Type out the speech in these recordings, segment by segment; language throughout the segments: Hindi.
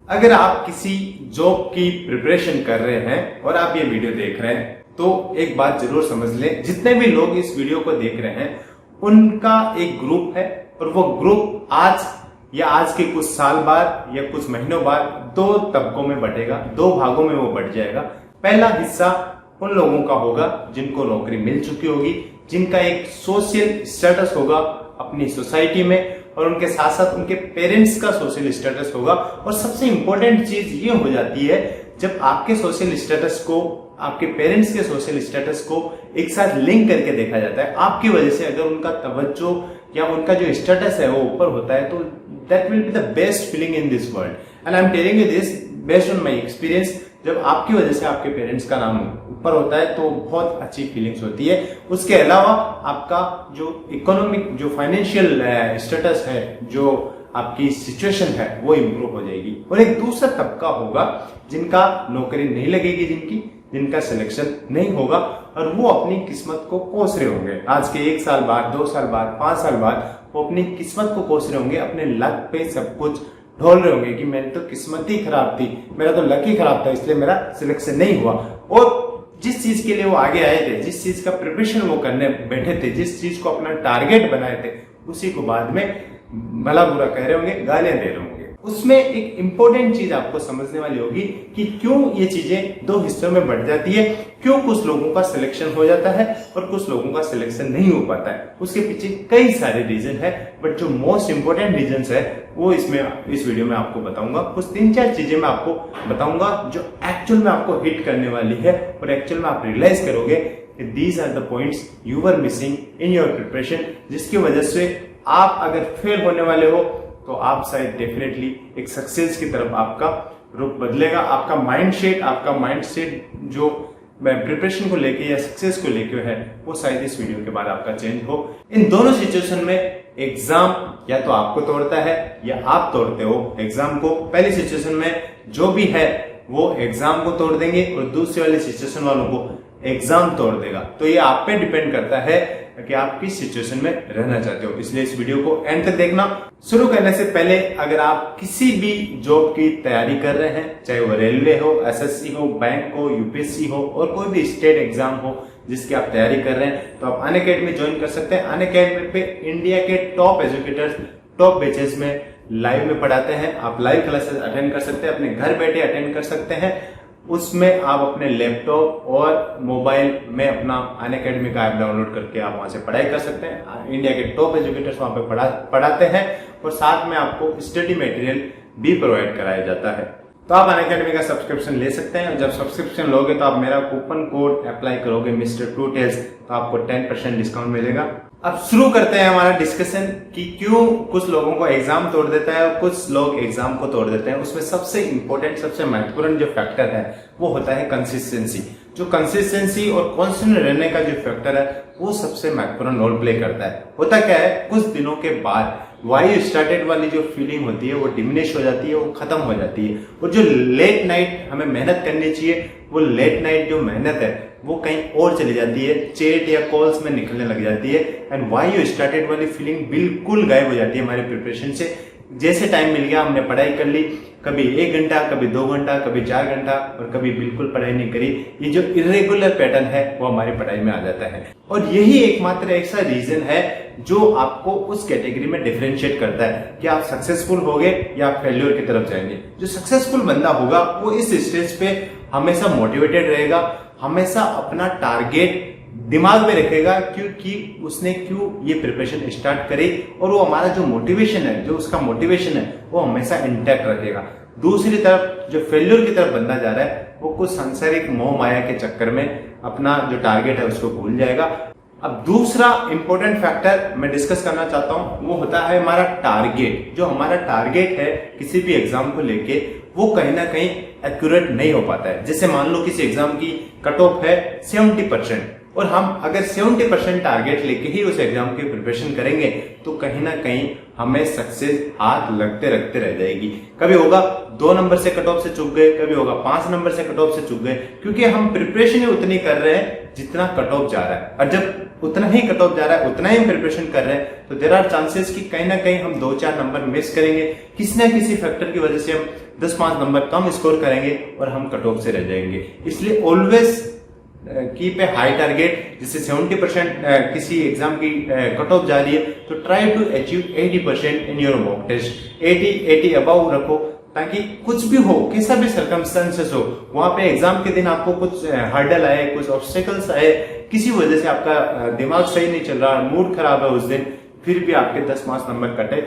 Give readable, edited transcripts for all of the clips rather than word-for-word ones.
अगर आप किसी जॉब की प्रिपरेशन कर रहे हैं और आप ये वीडियो देख रहे हैं तो एक बात जरूर समझ लें, जितने भी लोग इस वीडियो को देख रहे हैं उनका एक ग्रुप है और वो ग्रुप आज या आज के कुछ साल बाद या कुछ महीनों बाद दो तबकों में बटेगा, दो भागों में वो बट जाएगा। पहला हिस्सा उन लोगों का होगा जिनको नौकरी मिल चुकी होगी, जिनका एक सोशल स्टेटस होगा अपनी सोसाइटी में और उनके साथ साथ उनके पेरेंट्स का सोशल स्टेटस होगा। और सबसे इंपॉर्टेंट चीज ये हो जाती है, जब आपके सोशल स्टेटस को आपके पेरेंट्स के सोशल स्टेटस को एक साथ लिंक करके देखा जाता है, आपकी वजह से अगर उनका तवज्जो या उनका जो स्टेटस है वो ऊपर होता है, तो that will be the best feeling in this world. And I am telling you this based on my experience. जब आपकी वजह से आपके पेरेंट्स का नाम ऊपर होता है तो बहुत अच्छी फीलिंग्स होती है। उसके अलावा आपका जो इकोनॉमिक जो फाइनेंशियल स्टेटस है, जो आपकी सिचुएशन है वो इम्प्रूव हो जाएगी। और एक दूसरा तबका होगा जिनका नौकरी नहीं लगेगी, जिनका सिलेक्शन नहीं होगा और वो अपनी किस्मत को कोस रहे होंगे। आज के 1 साल बाद, 2 साल बाद, 5 साल बाद वो अपनी किस्मत को कोस रहे होंगे, अपने लक पे सब कुछ ढोल रहे होंगे कि मेरी तो किस्मत ही खराब थी, मेरा तो लक ही खराब था, इसलिए मेरा सिलेक्शन नहीं हुआ। और जिस चीज के लिए वो आगे आए थे, जिस चीज का प्रिपरेशन वो करने बैठे थे, जिस चीज को अपना टारगेट बनाए थे, उसी को बाद में भला बुरा कह रहे होंगे, गालियां दे रहे होंगे। उसमें एक इंपॉर्टेंट चीज आपको समझने वाली होगी कि क्यों ये चीजें दो हिस्सों में बढ़ जाती है, क्यों कुछ लोगों का सिलेक्शन हो जाता है और कुछ लोगों का सिलेक्शन नहीं हो पाता है। उसके पीछे कई सारे रीजन है, बट जो मोस्ट इंपॉर्टेंट रीजन है वो इस वीडियो में आपको बताऊंगा। कुछ 3-4 चीजें मैं आपको बताऊंगा जो एक्चुअल में आपको हिट करने वाली है और एक्चुअल में आप रियलाइज करोगे these are the points you were missing in your preparation, जिसकी वजह से आप अगर फेल होने वाले हो तो आप शायद डेफिनेटली एक सक्सेस की तरफ आपका रुख बदलेगा। आपका माइंडसेट जो प्रिपरेशन को लेके या सक्सेस को लेके है वो शायद इस वीडियो के बाद आपका चेंज हो। इन दोनों सिचुएशन में एग्जाम या तो आपको तोड़ता है या आप तोड़ते हो एग्जाम को। पहली सिचुएशन में जो भी है वो एग्जाम को तोड़ देंगे और दूसरी वाली सिचुएशन वालों को एग्जाम तोड़ देगा। तो ये आप पे डिपेंड करता है कि आप किस सिचुएशन में रहना चाहते हो, इसलिए इस वीडियो को एंड तक देखना। शुरू करने से पहले अगर आप किसी भी जॉब की तैयारी कर रहे हैं, चाहे वो रेलवे हो, एसएससी हो, बैंक हो, यूपीएससी हो और कोई भी स्टेट एग्जाम हो जिसकी आप तैयारी कर रहे हैं, तो आप अनअकैडमी ज्वाइन कर सकते हैं। अनअकैडमी पे इंडिया के टॉप एजुकेटर्स टॉप बैचेस में लाइव में पढ़ाते हैं। आप लाइव क्लासेस अटेंड कर सकते हैं, अपने घर बैठे अटेंड कर सकते हैं। उसमें आप अपने लैपटॉप और मोबाइल में अपना अनअकैडमी का ऐप डाउनलोड करके आप वहां से पढ़ाई कर सकते हैं। इंडिया के टॉप एजुकेटर्स वहां पे पढ़ाते हैं और साथ में आपको स्टडी मटेरियल भी प्रोवाइड कराया जाता है। तो आप अनअकैडमी का सब्सक्रिप्शन ले सकते हैं। जब सब्सक्रिप्शन लोगे तो आप मेरा कूपन कोड अप्लाई करोगे मिस्टर टू टेल्स, तो आपको 10% डिस्काउंट मिलेगा। अब शुरू करते हैं हमारा डिस्कशन कि क्यों कुछ लोगों को एग्जाम तोड़ देता है और कुछ लोग एग्जाम को तोड़ देते हैं। उसमें सबसे इंपॉर्टेंट, सबसे महत्वपूर्ण जो फैक्टर है वो होता है कंसिस्टेंसी। जो कंसिस्टेंसी और कॉन्स्टेंट रहने का जो फैक्टर है वो सबसे महत्वपूर्ण रोल प्ले करता है। होता क्या है, कुछ दिनों के बाद वाई स्टार्टेड वाली जो फीलिंग होती है वो डिमिनिश हो जाती है, वो खत्म हो जाती है। और जो लेट नाइट हमें मेहनत करनी चाहिए, वो लेट नाइट जो मेहनत है वो कहीं और चली जाती है, चैट या कॉल्स में निकलने लग जाती है। एंड वाई यू स्टार्टेड वाली फीलिंग बिल्कुल गायब हो जाती है हमारे प्रिपरेशन से। जैसे टाइम मिल गया हमने पढ़ाई कर ली, कभी 1 घंटा, कभी 2 घंटा, कभी 4 घंटा और कभी बिल्कुल पढ़ाई नहीं करी। ये जो इरेगुलर पैटर्न है वो हमारी पढ़ाई में आ जाता है और यही एकमात्र ऐसा रीजन है जो आपको उस कैटेगरी में डिफरेंशिएट करता है कि आप सक्सेसफुल होगे या आप फेल्योर की तरफ जाएंगे। जो सक्सेसफुल बंदा होगा वो इस स्टेज पे हमेशा मोटिवेटेड रहेगा, हमेशा अपना टारगेट दिमाग में रखेगा क्योंकि उसने क्यों ये प्रिपरेशन स्टार्ट करी और वो हमारा जो मोटिवेशन है, जो उसका मोटिवेशन है वो हमेशा इंटैक्ट रखेगा। दूसरी तरफ जो फेल्यूर की तरफ बंदा जा रहा है वो कुछ सांसारिक मोह माया के चक्कर में अपना जो टारगेट है उसको भूल जाएगा। अब दूसरा इंपॉर्टेंट फैक्टर मैं डिस्कस करना चाहता हूं वो होता है हमारा टारगेट। जो हमारा टारगेट है किसी भी एग्जाम को लेके वो कहीं ना कहीं एक्यूरेट नहीं हो पाता है। जैसे मान लो किसी एग्जाम की कट ऑफ है 70% और हम अगर 70% टारगेट लेके ही उस एग्जाम की प्रिपरेशन करेंगे तो कहीं ना कहीं हमें सक्सेस हाथ लगते रखते रह जाएगी। कभी होगा 2 नंबर से कट ऑफ से चूक गए, कभी होगा 5 नंबर से कट ऑफ से चूक गए, क्योंकि हम प्रिपरेशन ही उतनी कर रहे हैं जितना कट ऑफ जा रहा है। और जब उतना ही कट ऑफ जा रहा है, उतना ही प्रिपरेशन कर रहे हैं, तो देयर आर चांसेस कि कहीं ना कहीं हम 2-4 नंबर मिस करेंगे, किसी ना किसी फैक्टर की वजह से हम 10-5 नंबर कम स्कोर करेंगे और हम कट ऑफ से रह जाएंगे। इसलिए always keep a high target. जैसे 70% किसी एग्जाम की कट ऑफ जा रही है तो try to achieve 80% in your mock test. 80 above रखो, ताकि कुछ भी हो, कैसा भी सर्कमस्टेंसेस हो, वहां पे एग्जाम के दिन आपको कुछ हर्डल आए, कुछ ऑब्स्टेकल्स आए, किसी वजह से आपका दिमाग सही नहीं चल रहा, मूड खराब है उस दिन, फिर भी आपके 10-5 नंबर कटे,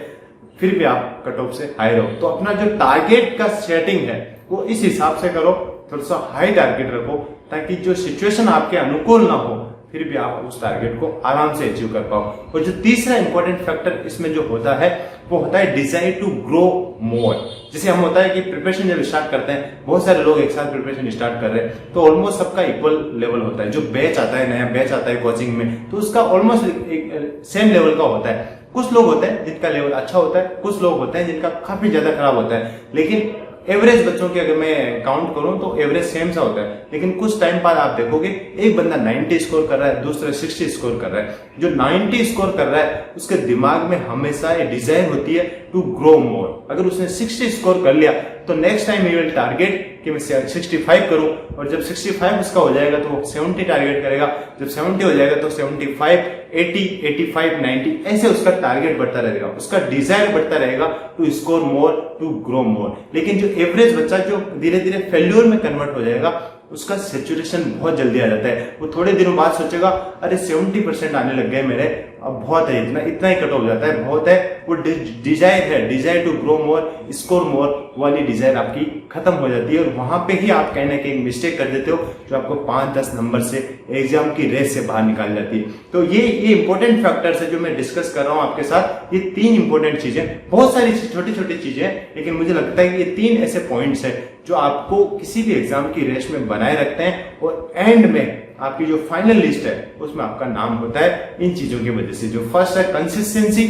फिर भी आप कट ऑफ से हाई रहो। तो अपना जो टारगेट का सेटिंग है वो इस हिसाब से करो, थोड़ा सा हाई टारगेट रखो, ताकि जो सिचुएशन आपके अनुकूल ना हो फिर भी आप उस टारगेट को आराम से अचीव कर पाओ। और जो तीसरा इंपॉर्टेंट फैक्टर इसमें जो होता है वो होता है डिजायर टू ग्रो मोर। जैसे हम होता है कि प्रिपरेशन जब स्टार्ट करते हैं, बहुत सारे लोग एक साथ प्रिपरेशन स्टार्ट कर रहे हैं, तो ऑलमोस्ट सबका इक्वल लेवल होता है। जो बैच आता है, नया बैच आता है कोचिंग में, तो उसका ऑलमोस्ट सेम लेवल का होता है। कुछ लोग होते हैं जिनका लेवल अच्छा होता है, कुछ लोग होते हैं जिनका काफी ज्यादा खराब होता है, लेकिन एवरेज बच्चों की अगर मैं काउंट करूं तो एवरेज सेम सा होता है। लेकिन कुछ टाइम बाद आप देखोगे एक बंदा 90 स्कोर कर रहा है, दूसरा 60 स्कोर कर रहा है। जो 90 स्कोर कर रहा है उसके दिमाग में हमेशा ये डिजायर होती है टू ग्रो मोर। अगर उसने 60 स्कोर कर लिया तो next time he will target कि मैं 65 करूं, और जब 65 उसका हो जाएगा तो वो 70 टारगेट करेगा, जब 70 हो जाएगा तो 75, 80, 85, 90 ऐसे उसका टारगेट बढ़ता रहेगा, उसका डिजायर बढ़ता रहेगा to score more, to grow more. लेकिन जो एवरेज बच्चा जो धीरे धीरे फेल्यूर में कन्वर्ट हो जाएगा, उसका सेचुरेशन बहुत जल्दी आ जाता है। वो थोड़े दिनों बाद सोचेगा अरे 70% आने लग गए मेरे, अब बहुत है, इतना ही कट ऑफ जाता है, बहुत है। वो डिजायर है, desire to grow more, score more वाली डिजायर आपकी खत्म हो जाती है, और वहां पे ही आप कहीं ना कहीं मिस्टेक कर देते हो जो आपको 5-10 नंबर से एग्जाम की रेस से बाहर निकाल जाती है। तो ये इंपॉर्टेंट फैक्टर्स है जो मैं डिस्कस कर रहा हूं आपके साथ। ये 3 इंपॉर्टेंट चीजें, बहुत सारी छोटी छोटी चीजें हैं, लेकिन मुझे लगता है कि ये 3 ऐसे पॉइंट्स है जो आपको किसी भी एग्जाम की रेस में बनाए रखते हैं, और एंड में आपकी जो फाइनल लिस्ट है उसमें आपका नाम होता है इन चीजों की वजह से। जो फर्स्ट है कंसिस्टेंसी,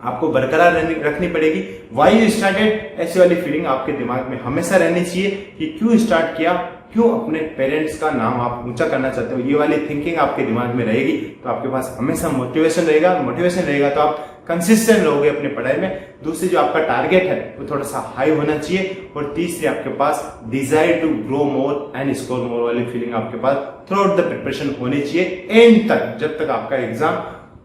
आपको बरकरार रखनी पड़ेगी। वाई यू स्टार्टेड, ऐसी वाली फीलिंग आपके दिमाग में हमेशा रहनी चाहिए कि क्यों स्टार्ट किया, क्यों अपने पेरेंट्स का नाम आप ऊंचा करना चाहते हो, ये वाली थिंकिंग आपके दिमाग में रहेगी तो आपके पास हमेशा मोटिवेशन रहेगा। मोटिवेशन रहेगा तो आप कंसिस्टेंट रहोगे अपनी पढ़ाई में। दूसरी जो आपका टारगेट है वो थोड़ा सा हाई होना चाहिए, और तीसरी आपके पास desire to grow more and score more वाली फीलिंग आपके पास थ्रू आउट द प्रिपरेशन होनी चाहिए एंड तक, जब तक आपका एग्जाम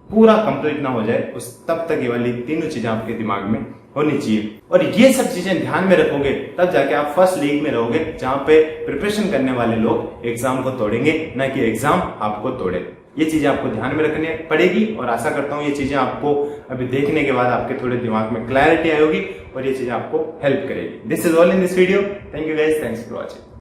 पूरा कंप्लीट ना हो जाए उस तब तक ये वाली तीनों चीजें आपके दिमाग में होनी चाहिए। और ये सब चीजें ध्यान में रखोगे तब जाके आप फर्स्ट लीग में रहोगे, जहां पे प्रिपरेशन करने वाले लोग एग्जाम को तोड़ेंगे, ना कि एग्जाम आपको तोड़े। ये चीजें आपको ध्यान में रखनी पड़ेगी, और आशा करता हूँ ये चीजें आपको अभी देखने के बाद आपके थोड़े दिमाग में क्लैरिटी आई होगी और ये चीजें आपको हेल्प करेगी। This is all in this video. Thank you guys, thanks for watching.